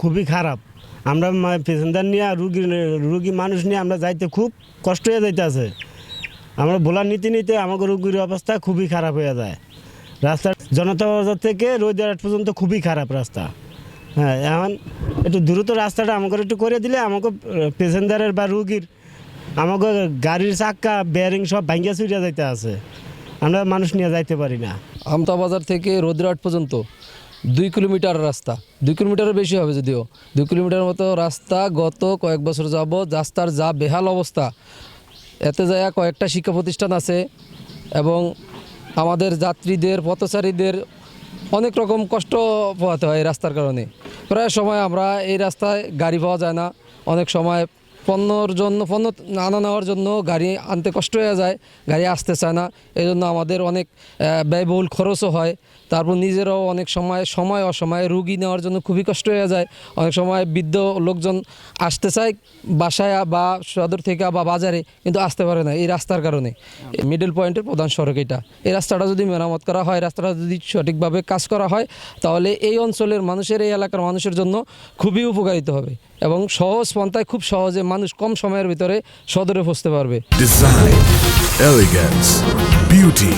খুবই খারাপ। আমরা প্যাসেঞ্জার নিয়ে রুগী মানুষ নিয়ে আমরা যাইতে খুব কষ্ট হয়ে যাইতে আছে। আমরা বলার নীতি নিতে আমাকে রুগীর অবস্থা খুবই খারাপ হয়ে যায়। রাস্তা জনতা বাজার থেকে রোজহাট পর্যন্ত খুবই খারাপ রাস্তা। হ্যাঁ, এখন একটু দ্রুত রাস্তাটা আমাকে একটু করে দিলে আমাকে প্যাসেঞ্জারের বা রুগীর আমাকে গাড়ির চাক্কা বেয়ারিং সব ভাঙ্গিয়া ছুটিয়া যাইতে আছে, আমরা মানুষ নিয়ে যাইতে পারি না। আমতা বাজার থেকে রোজহাট পর্যন্ত 2 কিলোমিটার রাস্তা, 2 কিলোমিটারের বেশি হবে যদিও, 2 কিলোমিটার মতো রাস্তা গত কয়েক বছর যাবত রাস্তার যা বেহাল অবস্থা। এতে যায় কয়েকটা শিক্ষা প্রতিষ্ঠান আছে এবং আমাদের যাত্রীদের পথচারীদের অনেক রকম কষ্ট পোহাতে হয় এই রাস্তার কারণে। প্রায় সময় আমরা এই রাস্তায় গাড়ি পাওয়া যায় না, অনেক সময় পণ্য আনা নেওয়ার জন্য গাড়ি আনতে কষ্ট হয়ে যায়, গাড়ি আসতে চায় না। এই জন্য আমাদের অনেক ব্যয়বহুল খরচও হয়। তারপর নিজেরাও অনেক সময় অসময়ে রুগী নেওয়ার জন্য খুবই কষ্ট হয়ে যায়। অনেক সময় বৃদ্ধ লোকজন আসতে চায় বাসায় বা সদর থেকে বা বাজারে, কিন্তু আসতে পারে না এই রাস্তার কারণে। মিডল পয়েন্টের প্রধান সড়ক এটা। এই রাস্তাটা যদি মেরামত করা হয়, রাস্তাটা যদি সঠিকভাবে কাজ করা হয়, তাহলে এই অঞ্চলের মানুষের, এই এলাকার মানুষের জন্য খুবই উপকারিত হবে এবং সহজ পন্থায় খুব সহজে মানুষ কম সময়ের ভিতরে সদরে পৌঁছতে পারবে। ডিজাইন, এলিগেন্স, বিউটি,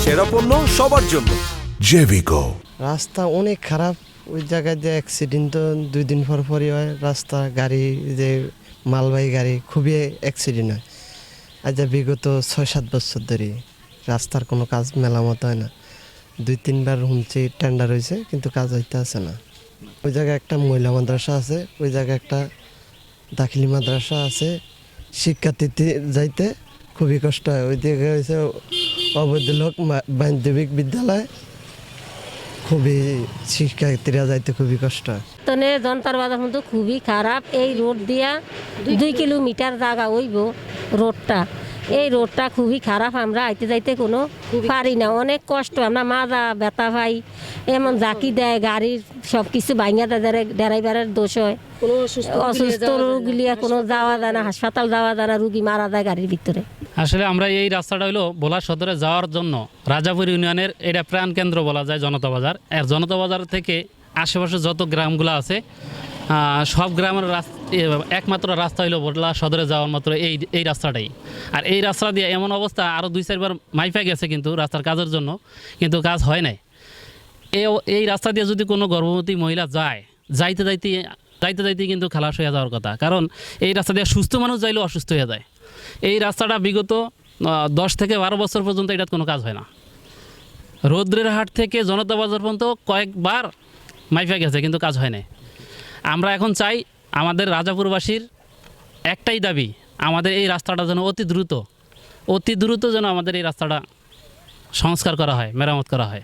সেরা পণ্য সবার জন্য। জেভিকো। রাস্তা অনেক খারাপ, ওই জায়গায় যে অ্যাক্সিডেন্ট তো 2 দিন পরই হয়। রাস্তা গাড়ি যে মালবাহী গাড়ি খুবই অ্যাক্সিডেন্ট হয়। আজ বিগত 6-7 বছর ধরে রাস্তার কোনো কাজ মেলামত হয় না। 2-3 বার শুনছি টেন্ডার হয়েছে, কিন্তু কাজ হইতে আছে না। ওই জায়গায় একটা মহিলা মাদ্রাসা আছে, ওই জায়গায় একটা দাখিলি মাদ্রাসা আছে। শিক্ষার্থী যাইতে খুবই কষ্ট হয়। ওই দিকে হয়েছে অবৈধ লোক মাধ্যমিক বিদ্যালয়, খুবই শিক্ষার্থীরা যাইতে খুবই কষ্ট হয়। তনে জনতার বাজার মতো খুবই খারাপ। এই রোড দিয়া 2 কিলোমিটার জায়গা হইব রোডটা। এই রোডটা খুবই খারাপ, আমরা আইতে যাইতে কোনো পারি না, অনেক কষ্ট। আমরা মাজা ব্যথা পাই, এমন জাকি দেয় গাড়ির সব কিছু ভাঙিয়া দেয়, ড্রাইভারের দোষ হয়। অসুস্থ রোগীলিয়া কোনো যাওয়া যায় না, হাসপাতাল যাওয়া যায় না, রুগী মারা যায় গাড়ির ভিতরে। আসলে আমরা এই রাস্তাটা হলো ভোলা সদরে যাওয়ার জন্য রাজাপুর ইউনিয়নের এটা প্রাণ কেন্দ্র বলা যায় জনতা বাজার। আর জনতা বাজার থেকে আশেপাশে যত গ্রামগুলো আছে সব গ্রামের একমাত্র রাস্তা হলো ভোলা সদরে যাওয়ার মাত্র এই রাস্তাটাই। আর এই রাস্তা দিয়ে এমন অবস্থা আরও 2-4 বার মাইফা গেছে কিন্তু রাস্তার কাজের জন্য, কিন্তু কাজ হয় নাই। এই রাস্তা দিয়ে যদি কোনো গর্ভবতী মহিলা যাইতে যাইতে কিন্তু খালাস হয়ে যাওয়ার কথা, কারণ এই রাস্তা দিয়ে সুস্থ মানুষ যাইলেও অসুস্থ হয়ে যায়। এই রাস্তাটা বিগত 10 থেকে 12 বছর পর্যন্ত এটার কোনো কাজ হয় না। রৌদ্রের হাট থেকে জনতা বাজার পর্যন্ত কয়েকবার মাইফা গেছে, কিন্তু কাজ হয় না। আমরা এখন চাই, আমাদের রাজাপুরবাসীর একটাই দাবি, আমাদের এই রাস্তাটা যেন অতি দ্রুত যেন আমাদের এই রাস্তাটা সংস্কার করা হয়, মেরামত করা হয়।